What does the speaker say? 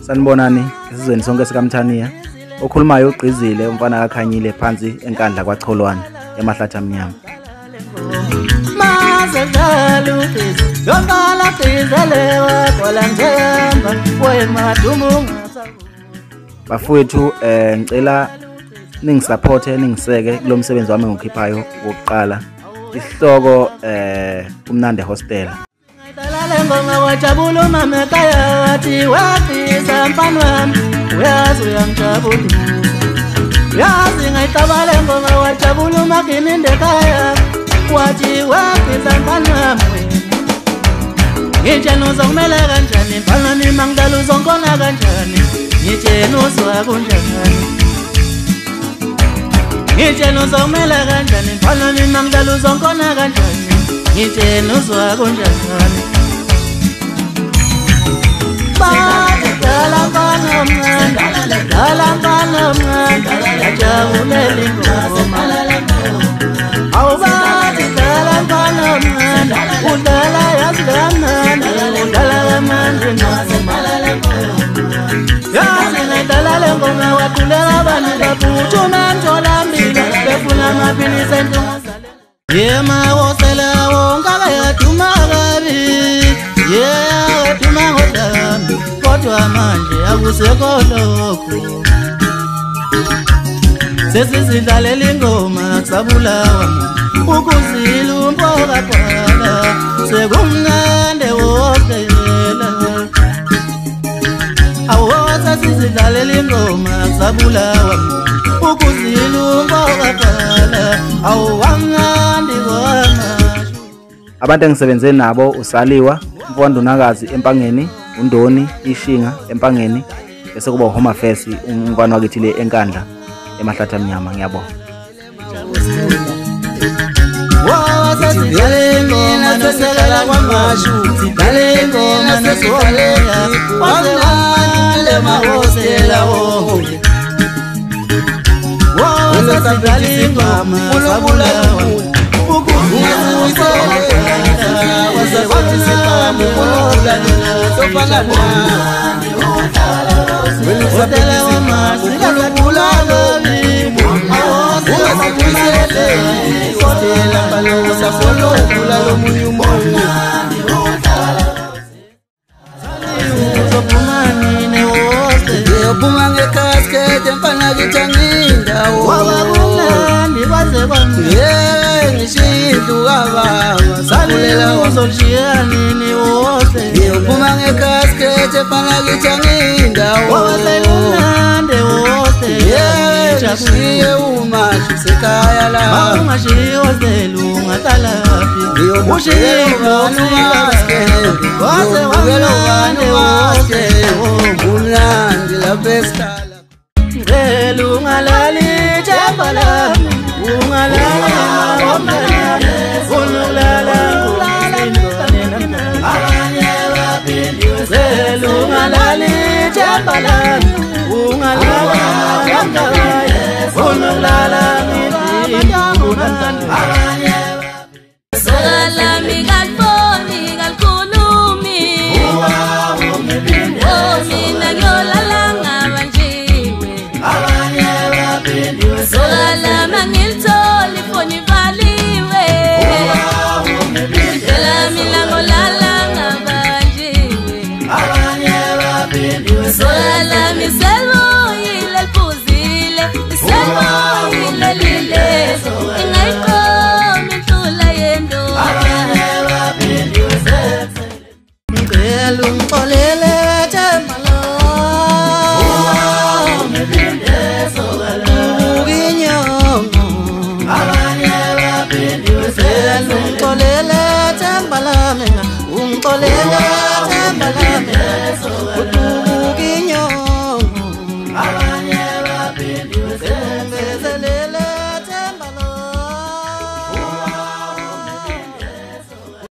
Sanibonani esizweni sonke sikaMthaniya. Okhulumayo uGqizile umfana kaKhanyile phansi enkandla kwaCholwane eMahlatha Mnyama. Bafowethu ngicela ningisupporte ningiseke kulo msebenzi wami engikhiphayo wokuqala. Isihloko uMnandi Hostel. Ngoma wajabula mama kaya wathi wafisa mfana wami uyazi uyangijabula yazi ngayitabale ngoma wajabula makini ndekaya wathi wafisa mfana wami ngitshena uzokumela kanjani mfana wami mangidala uzonkona kanjani ngitshena uzwa kunjani ngitshena uzokumela kanjani mfana wami mangidala uzonkona kanjani ngitshena uzwa kunjani Yema wosela wongaka yatuma kabi yatuma ngodami kodwa manje akusekho lokho sesizidlalela ingoma kusabulawa ukuzila umpoka phala sekumnande wosela awu sesizidlalela ingoma kusabulawa ukuzila umpoka phala awu wangandi wona. Abantu engisebenze nabo uSaliwa Mfowandunakazi Empangeni, uNdoni Ishinga Empangeni, bese kuba uHome Affairs umfana wakithi le enkandla eMahlatha Mnyama. Ngiyabonga. Ungalali